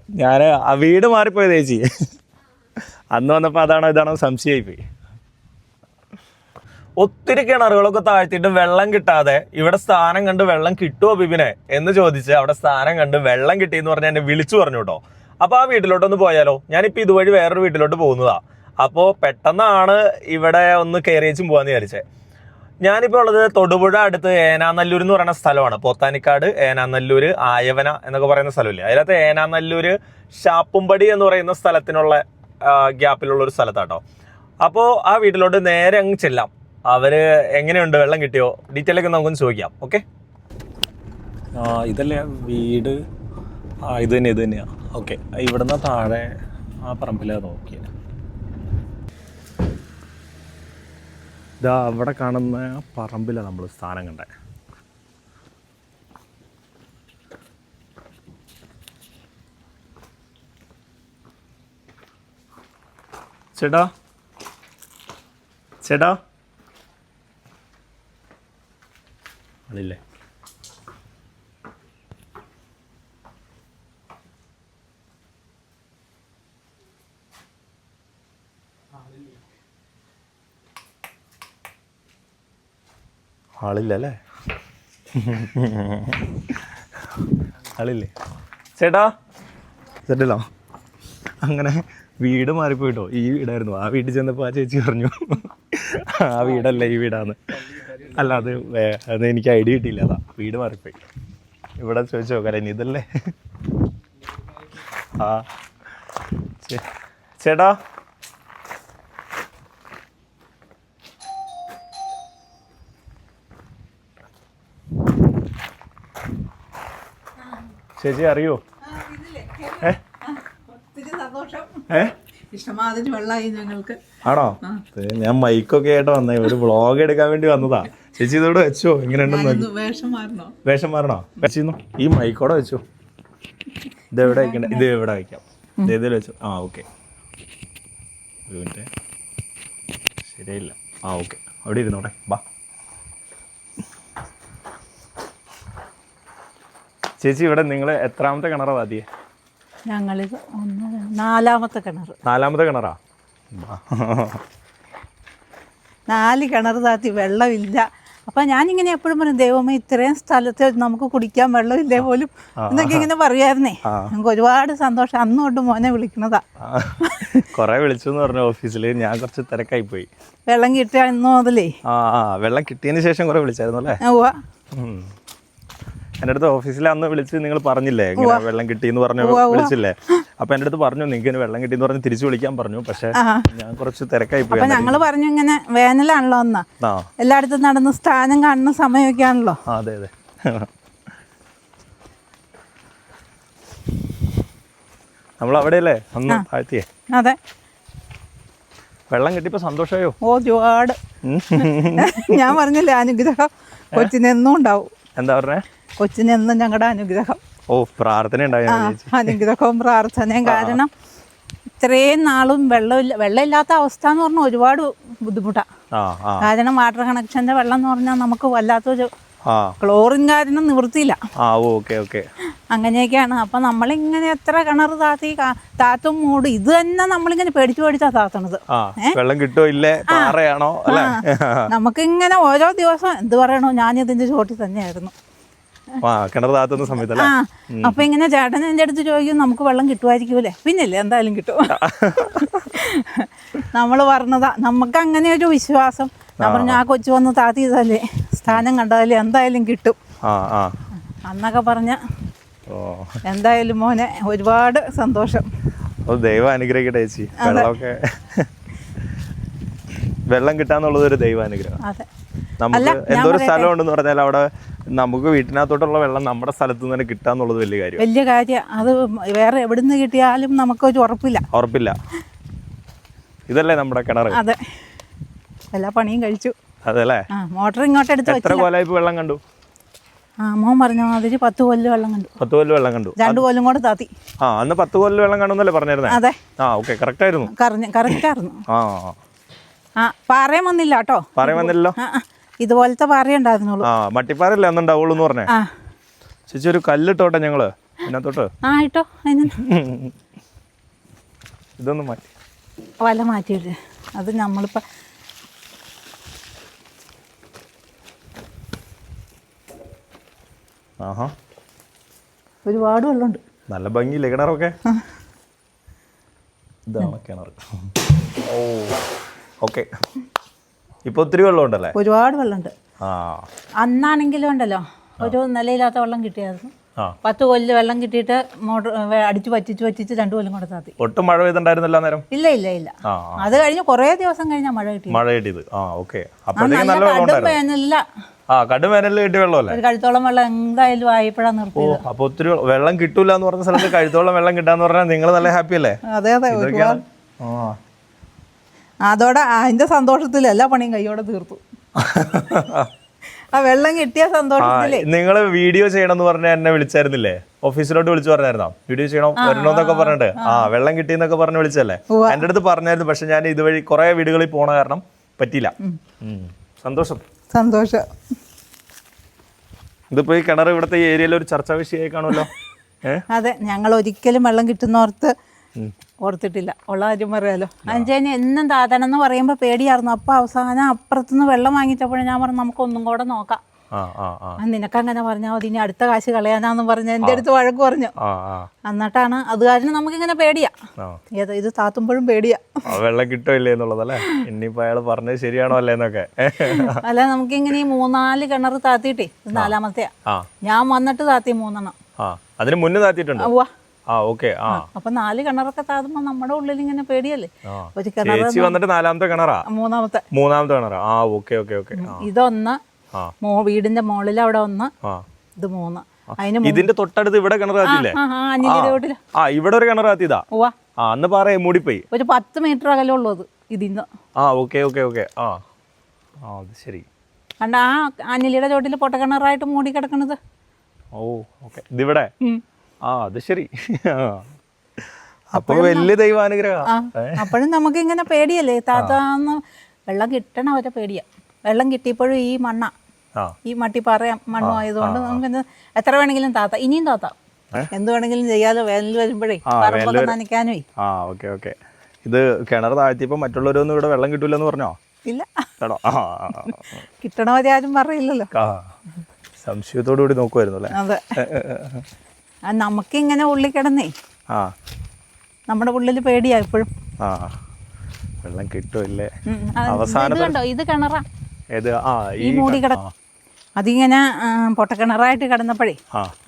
ഞാൻ ആ വീട് മാറിപ്പോയത് ചേച്ചി. അന്ന് വന്നപ്പോൾ അതാണോ ഇതാണോ സംശയമായിപ്പോയി. ഒത്തിരി കിണറുകളൊക്കെ താഴ്ത്തിയിട്ട് വെള്ളം കിട്ടാതെ ഇവിടെ സ്ഥാനം കണ്ട് വെള്ളം കിട്ടുമോ ബിബിനെ എന്ന് ചോദിച്ച് അവിടെ സ്ഥാനം കണ്ട് വെള്ളം കിട്ടിയെന്ന് പറഞ്ഞ് എന്നെ വിളിച്ചു പറഞ്ഞു കേട്ടോ. അപ്പോൾ ആ വീട്ടിലോട്ടൊന്ന് പോയാലോ? ഞാനിപ്പോൾ ഇതുവഴി വേറൊരു വീട്ടിലോട്ട് പോകുന്നതാ. അപ്പോൾ പെട്ടെന്നാണ് ഇവിടെ ഒന്ന് കയറിയേച്ചും പോകാമെന്ന് വിചാരിച്ചേ. ഞാനിപ്പോൾ ഉള്ളത് തൊടുപുഴ അടുത്ത് ഏനാനല്ലൂർ എന്ന് പറയുന്ന സ്ഥലമാണ്. പോത്താനിക്കാട്, ഏനാനല്ലൂർ, ആയവന എന്നൊക്കെ പറയുന്ന സ്ഥലമില്ലേ, അതിനകത്ത് ഏനാനല്ലൂർ ഷാപ്പുംപടി എന്ന് പറയുന്ന സ്ഥലത്തിനുള്ള ഗ്യാപ്പിലുള്ള ഒരു സ്ഥലത്താട്ടോ. അപ്പോൾ ആ വീട്ടിലോട്ട് നേരെ അങ്ങ് ചെല്ലാം. അവര് എങ്ങനെയുണ്ട്, വെള്ളം കിട്ടിയോ, ഡീറ്റെയിൽ ഒക്കെ നമുക്കൊന്ന് ചോദിക്കാം. ഓക്കെ. ഇതല്ലേ വീട്? ഇത് തന്നെയാ. ഓക്കെ. ഇവിടുന്ന് താഴെ ആ പറമ്പിലാ നോക്കിയത്. ഇതാ അവിടെ കാണുന്ന പറമ്പിലാണ് നമ്മൾ സ്ഥാനം കണ്ടേ. ചേട്ടാ ചേട്ടാ ആളില്ലേ? ആളില്ലല്ലേ? ആളില്ലേ ചേട്ടാ? ചേട്ടല്ലോ അങ്ങനെ വീട് മാറിപ്പോയിട്ടോ. ഈ വീടായിരുന്നു. ആ വീട്ടിൽ ചെന്നപ്പോൾ ആ ചേച്ചി പറഞ്ഞു ആ വീടല്ല ഈ വീടാന്ന്. അല്ല അത് എനിക്ക് ഐഡിയ കിട്ടിയില്ല. അതാ വീട് മാറിപ്പോയി. ഇവിടെ ചോദിച്ചു നോക്കാം ഇതല്ലേ? ആ ചേട്ടാ ചേച്ചി അറിയോ? ഇഷ്ടമാതിരി വെള്ളമായി ഞങ്ങൾക്ക്. ആണോ? ഞാൻ മൈക്കൊക്കെ ആയിട്ട് വന്നേ, ഒരു വ്ളോഗ് എടുക്കാൻ വേണ്ടി വന്നതാ. ചേച്ചി ഇതോടെ വെച്ചോ? ഇങ്ങനെയുണ്ടെന്ന് വേഷം മാറണോ? വെച്ചിരുന്നു. ഈ മൈക്കോടെ വെച്ചോ. ഇതെവിടെ വയ്ക്കണ്ട? ഇത് എവിടെ വയ്ക്കാം? ഇതേതിൽ വെച്ചോ. ആ ഓക്കെ. ഒരു മിനിറ്റ്. ശരിയില്ല. ആ ഓക്കെ, അവിടെ ഇരുന്നോട്ടെ. ബാ ചേച്ചി. ഇവിടെ നിങ്ങൾ എത്രാമത്തെ കിണറാ വാതിയെ? ഞങ്ങളിത് നാലാമത്തെ കിണർ. നാലാമത്തെ കിണറാ? 4 കിണർ താത്തി വെള്ളമില്ല. അപ്പം ഞാനിങ്ങനെ എപ്പോഴും പറയും, ദൈവമേ ഇത്രയും സ്ഥലത്ത് നമുക്ക് കുടിക്കാൻ വെള്ളമില്ലേ പോലും എന്നൊക്കെ ഇങ്ങനെ പറയുമായിരുന്നേ. നമുക്ക് ഒരുപാട് സന്തോഷം. അന്ന് തൊട്ട് മോനെ വിളിക്കണതാ. കൊറേ വിളിച്ചു എന്ന് പറഞ്ഞു ഓഫീസിൽ. ഞാൻ കുറച്ച് തിരക്കായി പോയി. വെള്ളം കിട്ടിയ ഇന്ന് മുതലേ. വെള്ളം കിട്ടിയതിന് ശേഷം കുറെ വിളിച്ചായിരുന്നു അല്ലേ? എൻ്റെ അടുത്ത് ഓഫീസിൽ അന്ന് വിളിച്ച് നിങ്ങൾ പറഞ്ഞില്ലേ ഇങ്ങനെ വെള്ളം കിട്ടിയെന്ന് പറഞ്ഞു വിളിച്ചില്ലേ? അപ്പൊ എൻ്റെ അടുത്ത് പറഞ്ഞു നിങ്ങൾക്ക് വെള്ളം കിട്ടിയെന്ന് പറഞ്ഞ് തിരിച്ചു വിളിക്കാൻ പറഞ്ഞു. പക്ഷെ ഞാൻ കുറച്ച് തിരക്കായി പോയി. അപ്പൊ ഞങ്ങള് പറഞ്ഞു ഇങ്ങനെ വേനലാണല്ലോ എന്നാ, എല്ലായിടത്തും നടന്ന് സ്ഥാനം കാണുന്ന സമയമൊക്കെ ആണല്ലോ. അതെ അതെ. നമ്മൾ അവിടെയല്ലേ അന്ന് താഴ്ത്തിയേ? അതെ. വെള്ളം കിട്ടിയപ്പോ സന്തോഷമായോ? ഒരുപാട്. ഞാൻ പറഞ്ഞില്ലേ അനുഗ്രഹം കൊച്ചിനെന്നും ഉണ്ടാവും. എന്താ പറഞ്ഞേ? കൊച്ചിനെന്നും ഞങ്ങളുടെ അനുഗ്രഹം. പ്രാർത്ഥന അനുഗ്രഹവും പ്രാർത്ഥനയും. കാരണം ഇത്രയും നാളും വെള്ളമില്ലാത്ത അവസ്ഥ എന്ന് പറഞ്ഞാൽ ഒരുപാട് ബുദ്ധിമുട്ടാണ്. കാരണം വാട്ടർ കണക്ഷന്റെ വെള്ളം എന്ന് പറഞ്ഞാൽ നമുക്ക് വല്ലാത്തൊരു ക്ലോറിൻ കാരണം നിവൃത്തിയില്ല. അങ്ങനെയൊക്കെയാണ്. അപ്പം നമ്മളിങ്ങനെ എത്ര കിണർ താത്തും മൂട് ഇത് തന്നെ നമ്മളിങ്ങനെ പേടിച്ചാ താത്തണത്. വെള്ളം കിട്ടോ ഇല്ലേ പാറയാണോ? നമുക്കിങ്ങനെ ഓരോ ദിവസം എന്ത് പറയണോ, ഞാനിതിന്റെ ചോട്ടിൽ തന്നെയായിരുന്നു കിണർ താത്തുന്ന സമയത്ത്. അപ്പൊ ഇങ്ങനെ ചേട്ടൻ എൻ്റെ അടുത്ത് ചോദിക്കും നമുക്ക് വെള്ളം കിട്ടുമായിരിക്കൂലേ? പിന്നല്ലേ, എന്തായാലും കിട്ടും. നമ്മൾ പറഞ്ഞതാ, നമുക്ക് അങ്ങനെ ഒരു വിശ്വാസം. ഞാൻ പറഞ്ഞു ആ കൊച്ചു വന്ന് താത്തിയതല്ലേ, സ്ഥാനം കണ്ടതല്ലേ, എന്തായാലും കിട്ടും അന്നൊക്കെ പറഞ്ഞ. എന്തായാലും മോനെ ഒരുപാട് സന്തോഷം. ദൈവം അനുഗ്രഹിക്കട്ടെ ചേച്ചി. വെള്ളമൊക്കെ വെള്ളം കിട്ടാന്നുള്ളത് ഒരു ദൈവാനുഗ്രഹം. നമുക്ക് എന്തൊരു സ്ഥലം ഉണ്ടെന്ന് പറഞ്ഞാൽ അവിടെ നമുക്ക് വീട്ടിനകത്തോട്ടുള്ള വെള്ളം നമ്മുടെ സ്ഥലത്ത് നിന്ന് തന്നെ കിട്ടാന്നുള്ളത് വലിയ കാര്യം. അത് വേറെ എവിടുന്ന് കിട്ടിയാലും നമുക്കൊരു ഉറപ്പില്ല. ഇതല്ലേ നമ്മുടെ കിണർ? അതെ. എല്ലാ പണിയും കഴിച്ചു. അതല്ലേ? മോട്ടർ ഇങ്ങോട്ട് എടുത്ത് എത്ര കൊല്ലം വെള്ളം കണ്ടു? മോൻ പറഞ്ഞ മാതിരി 10 കൊല്ലം വെള്ളം കണ്ടു. 10 കൊല്ലം വെള്ളം കണ്ടു. 2 കൊല്ലം കൂടെ താത്തി. അന്ന് 10 കൊല്ലം വെള്ളം കണ്ടെന്നല്ലേ പറഞ്ഞിരുന്നേ? അതെ. കറക്റ്റ് ആയിരുന്നു. പാറയും വന്നില്ല കേട്ടോ. പാറയും വന്നില്ലല്ലോ. ഇതുപോലത്തെ പാറ ഉണ്ടായിരുന്നുള്ളൂ. മട്ടിപ്പാറല്ലേ അന്നുണ്ടാവുള്ളൂ എന്ന് പറഞ്ഞേ. ചേച്ചി ഒരു കല്ലിട്ടോട്ടെ ഞങ്ങള്. ഇതിനകത്തോട്ട് ആ ഇട്ടോ അതിന് ഇതൊന്നും മാറ്റി വല മാറ്റിയിട്ട് അത് നമ്മളിപ്പോൾ ആഹാ ഒരുപാട് വെള്ളമുണ്ട്. നല്ല ഭംഗിയില്ലേ കിണറൊക്കെ? ഇതാണ് കിണർ. ഓ ഓക്കെ. ഇപ്പൊ ഒത്തിരി വെള്ളമുണ്ടല്ലേ? ഒരുപാട് വെള്ളമുണ്ട്. ആ അന്നാണെങ്കിലും ഉണ്ടല്ലോ ഒരു നിലയില്ലാത്ത വെള്ളം കിട്ടിയായിരുന്നു. 10 കൊല്ല് വെള്ളം കിട്ടിയിട്ട് മോട്ടർ അടിച്ച് പറ്റിച്ച് 2 കൊല്ലം കൂടെ താത്തി. ഒട്ടും മഴ പെയ്തിട്ടുണ്ടായിരുന്നില്ല നേരം? ഇല്ല. അത് കഴിഞ്ഞ് കുറേ ദിവസം കഴിഞ്ഞാൽ മഴ കിട്ടിയത്. ആ ഓക്കെ. അപ്പോഴത്തേക്കും നല്ല വെള്ളം വേനലില്ല. കടും വേനലിൽ കിട്ടിയ വെള്ളമല്ലേ? ഒരു കഴുത്തോളം വെള്ളം എന്തായാലും ആയപ്പോഴാണ് നിർത്തിയത്. അപ്പൊ ഒത്തിരി വെള്ളം കിട്ടൂല എന്ന് പറഞ്ഞ സ്ഥലത്ത് കഴുത്തോളം വെള്ളം കിട്ടാന്ന് പറഞ്ഞാൽ നിങ്ങൾ നല്ല ഹാപ്പി അല്ലേ? അതെ അതോടെ അതിന്റെ സന്തോഷത്തിൽ എല്ലാ പണിയും കൈയോടെ തീർത്തു. ആ വെള്ളം കിട്ടിയ സന്തോഷത്തിലേ. നിങ്ങൾ വീഡിയോ ചെയ്യണം എന്ന് പറഞ്ഞാൽ എന്നെ വിളിച്ചായിരുന്നില്ലേ? ഓഫീസിലോട്ട് വിളിച്ചു പറഞ്ഞായിരുന്നോ വീഡിയോ ചെയ്യണം വരണമെന്നൊക്കെ പറഞ്ഞിട്ട്? വെള്ളം കിട്ടിയെന്നൊക്കെ പറഞ്ഞ് വിളിച്ചല്ലേ? എൻ്റെ അടുത്ത് പറഞ്ഞായിരുന്നു. പക്ഷെ ഞാൻ ഇതുവഴി കുറെ വീടുകളിൽ പോണ കാരണം പറ്റിയില്ല. സന്തോഷം. ഇതിപ്പോ ഈ കിണർ ഇവിടുത്തെ ഏരിയയിൽ ഒരു ചർച്ചാ വിഷയമായി കാണുമല്ലോ. അതെ, ഞങ്ങൾ ഒരിക്കലും വെള്ളം കിട്ടുന്നോർത്ത് ഓർത്തിട്ടില്ല. ഉള്ള കാര്യം പറയാലോ. അഞ്ചേന് എന്നും താതനം എന്ന് പറയുമ്പോൾ പേടിയായിരുന്നു. അപ്പൊ അവസാനം അപ്പുറത്തുനിന്ന് വെള്ളം വാങ്ങിച്ചപ്പോഴേ ഞാൻ പറഞ്ഞു നമുക്കൊന്നും കൂടെ നോക്കാം. നിനക്കങ്ങനെ പറഞ്ഞാൽ മതി, ഇനി അടുത്ത കാശ് കളയാനാന്ന് പറഞ്ഞ എൻ്റെ അടുത്ത് വഴക്ക് പറഞ്ഞു. എന്നിട്ടാണ് അത് കാരണം നമുക്കിങ്ങനെ പേടിയാ. ഇത് താത്തുമ്പോഴും പേടിയാ വെള്ളം കിട്ടില്ലേ എന്നുള്ളതല്ലേ. ഇനിയിപ്പോ അയാൾ പറഞ്ഞത് ശരിയാണോ അല്ലേന്നൊക്കെ. അല്ല നമുക്കിങ്ങനെ ഈ 3-4 കിണർ താത്തിയിട്ടേ, ഇത് 4-മത്തെയാ. ഞാൻ വന്നിട്ട് താത്തി 3 അതിന് മുന്നേ താത്തിയിട്ടുണ്ട്. അപ്പൊ 4 കിണറൊക്കെ താത്തുമ്പോ നമ്മുടെ ഉള്ളിൽ ഇങ്ങനെ പേടിയല്ലേ. ഒരു ചേച്ചി വന്നിട്ട് 4-മത്തെ കിണറാ? മൂന്നാമത്തെ കിണറാ. ഇതൊന്ന് വീടിന്റെ മുകളിൽ അവിടെ 1, ഇത് 3. ഇതിന്റെ തൊട്ടടുത്ത് ഇവിടെ കിണർ താത്തിയില്ലേ? ഇവിടെ ഒരു കിണർ താത്തിയതാ. അന്ന് പറയാ മൂടിപ്പോയി. ഒരു 10 മീറ്റർ അകലുള്ളൂ അത് ഇതിന്ന്. ശരി. കണ്ട ആ അനിലിയുടെ ചോട്ടിൽ പൊട്ടക്കിണറായിട്ട് മൂടി കിടക്കണത്. ഇതിവിടെ. അത് ശരി. അപ്പൊ വലിയ ദൈവാനുഗ്രഹം. അപ്പോഴും നമുക്ക് ഇങ്ങനെ പേടിയല്ലേ താത്താന്ന്. വെള്ളം കിട്ടണ അവരെ പേടിയാ. വെള്ളം കിട്ടിയപ്പോഴും ഈ മണ്ണ, ഈ മട്ടിപ്പാറ മണ്ണും ആയതുകൊണ്ട് നമുക്ക് എത്ര വേണമെങ്കിലും താത്താം. ഇനിയും താത്താം, എന്ത് വേണമെങ്കിലും ചെയ്യാലോ. വേനൽ വരുമ്പോഴേ പറമ്പൊക്കെ നനയ്ക്കാനേ. ഇത് കിണർ താഴ്ത്തിയപ്പോ മറ്റുള്ളവരൊന്നും ഇവിടെ വെള്ളം കിട്ടൂലെന്ന് പറഞ്ഞോ? ഇല്ല, കിട്ടണ വരെ ആരും പറയില്ലല്ലോ. സംശയത്തോടു കൂടി നോക്കുമായിരുന്നു അല്ലേ? അതെ. നമുക്കിങ്ങനെ ഉള്ളിൽ കിടന്നേ നമ്മുടെ ഉള്ളിൽ പേടിയാ എപ്പോഴും. വെള്ളം കിട്ടുമല്ലേ? കണ്ടോ, ഇത് കിണറാ. ഈ മൂടി കിട അതിങ്ങനെ പൊട്ടക്കിണറായിട്ട് കിടന്നപ്പോഴേ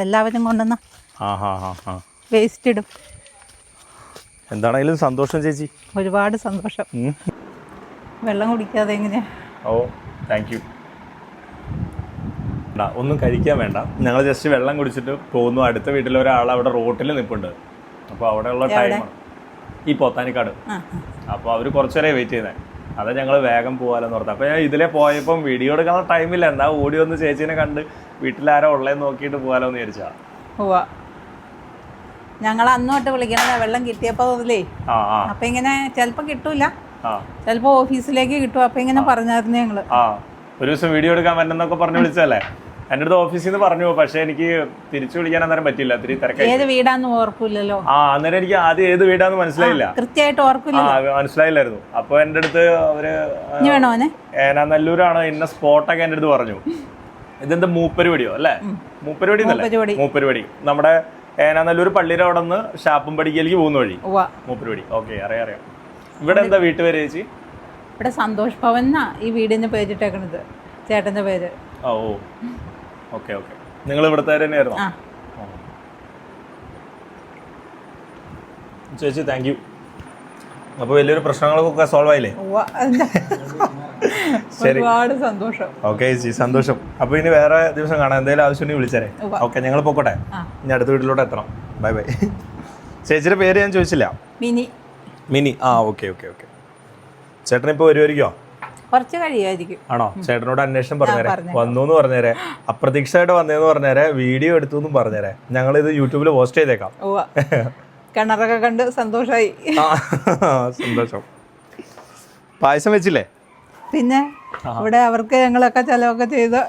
എല്ലാവരും കൊണ്ടുവന്ന വേസ്റ്റ് ഇടും. എന്താണെങ്കിലും സന്തോഷം ചേച്ചി, ഒരുപാട് സന്തോഷം. വെള്ളം കുടിക്കാതെ എങ്ങനെയാ? Thank you. ഒന്നും കഴിക്കാൻ വേണ്ട, ഞങ്ങൾ ജസ്റ്റ് വെള്ളം കുടിച്ചിട്ട് പോകുന്നു. അടുത്ത വീട്ടിലെ ഒരാൾ അവിടെ റോട്ടിൽ നിൽപ്പുണ്ട്. അപ്പോൾ അവിടെയുള്ള ടൈമാണ് ഈ പോത്താനിക്കാട്. അപ്പോൾ അവർ കുറച്ചു നേരം വെയിറ്റ് ചെയ്യുന്നത്. അതാ ഞങ്ങൾ വേഗം പോകാലെന്ന് ഓർത്ത്. അപ്പോൾ ഞാൻ ഇതിലെ പോയപ്പം വീഡിയോ എടുക്കാനുള്ള ടൈമില്ല. എന്താ ഓടി വന്ന് ചേച്ചീനെ കണ്ട് വീട്ടിലാരോ ഉള്ളതെന്ന് നോക്കിയിട്ട് പോകാലോ എന്ന് വിചാരിച്ചാ. ഞങ്ങൾ അന്നോട്ട് വിളിക്കണ വെള്ളം കിട്ടിയപ്പോ മുതലേ. അപ്പൊ ഇങ്ങനെ ചിലപ്പോ കിട്ടൂല, ചിലപ്പോ ഓഫീസിലേക്ക് കിട്ടും. അപ്പൊ ഇങ്ങനെ പറഞ്ഞായിരുന്നു ഞങ്ങള് ഒരു ദിവസം വീഡിയോ എടുക്കാൻ പറ്റുന്നൊക്കെ പറഞ്ഞു വിളിച്ചല്ലേ. എൻ്റെ അടുത്ത് ഓഫീസിൽ നിന്ന് പറഞ്ഞു, പക്ഷെ എനിക്ക് തിരിച്ചു വിളിക്കാൻ അന്നേരം പറ്റില്ല, ഒത്തിരി തിരക്കായി. ഏത് വീടാന്ന് ഓർക്കൂലല്ലോ. അന്നേരം എനിക്ക് ആദ്യം ഏത് വീടാന്ന് മനസ്സിലായില്ല, കൃത്യമായിട്ട് ഓർക്കില്ല, മനസ്സിലായില്ലായിരുന്നു. അപ്പൊ എൻ്റെ അടുത്ത് അവര് ഏനാനല്ലൂരാണ് ഇന്ന സ്പോട്ടൊക്കെ എൻ്റെ അടുത്ത് പറഞ്ഞു. ഇതെന്താ മൂപ്പരുപടിയോ അല്ലേ? മൂപ്പരുപടി നമ്മുടെ ഏനാനല്ലൂർ പള്ളിയുടെ അവിടെ നിന്ന് ഷാപ്പുംപടിക്കലേക്ക് പോകുന്ന വഴി മൂപ്പരുപടി. ഓക്കെ, അറിയാം. ഇവിടെ എന്താ വീട്ടുപേര് ചേച്ചി? ഇവിടെ സന്തോഷ് ഭവൻ എന്നാ ഈ വീടിന് പേരിട്ടേക്കണത്, ചേട്ടന്റെ പേര്. ഓക്കെ. നിങ്ങൾ ഇവിടുത്തെ തന്നെയായിരുന്നു? ചേച്ചി താങ്ക് യു. അപ്പൊ വലിയൊരു പ്രശ്നങ്ങളൊക്കെ സോൾവ് ആയില്ലേ? ഒരുപാട് സന്തോഷം. ഓക്കെ ചേച്ചി, സന്തോഷം. അപ്പൊ ഇനി വേറെ ദിവസം കാണാം, എന്തെങ്കിലും ആവശ്യമുണ്ടെങ്കിൽ വിളിച്ചേരെ. ഓക്കെ, ഞങ്ങൾ പോക്കോട്ടെ, ഇനി അടുത്ത വീട്ടിലോട്ട് എത്തണം. ബൈ. ചേച്ചിയുടെ പേര് ഞാൻ ചോദിച്ചില്ല. മിനി. ഓക്കെ. ചേട്ടനിപ്പോ വരുമായിരിക്കോ? കുറച്ച് കഴിയുമായിരിക്കും. ആണോ? ചേട്ടനോട് അന്വേഷണം പറഞ്ഞേരെ, വന്നു എന്ന് പറഞ്ഞേരെ, അപ്രതീക്ഷിതമായിട്ട് വന്നേന്ന് പറഞ്ഞേരെ, വീഡിയോ എടുത്തു എന്നും പറഞ്ഞേരെ. ഞങ്ങൾ ഇത് യൂട്യൂബിൽ പോസ്റ്റ് ചെയ്തേക്കാം. കിണറൊക്കെ കണ്ട് സന്തോഷമായി. സന്തോഷം. പായസം വെച്ചില്ലേ? പിന്നെ ഇവിടെ അവർക്ക് ഞങ്ങളൊക്കെ ചെലവൊക്കെ ചെയ്ത്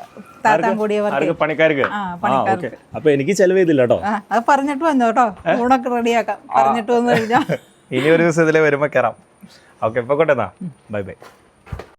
താത്താൻ കൂടിയവർക്ക് പണിക്കാർക്ക് പണിക്കാർക്ക് അപ്പൊ എനിക്ക് ചെലവ് ചെയ്തില്ല കേട്ടോ. അത് പറഞ്ഞിട്ട് വന്നോ കേട്ടോ, ഊണൊക്കെ റെഡിയാക്കാം പറഞ്ഞിട്ട് വന്നു കഴിഞ്ഞാൽ. ഇനി ഒരു ദിവസം ഇതിലെ വരുമ്പോ കയറാം. ഓക്കെ, ഇപ്പൊ കൊണ്ടെന്നാ ബൈ ബൈ.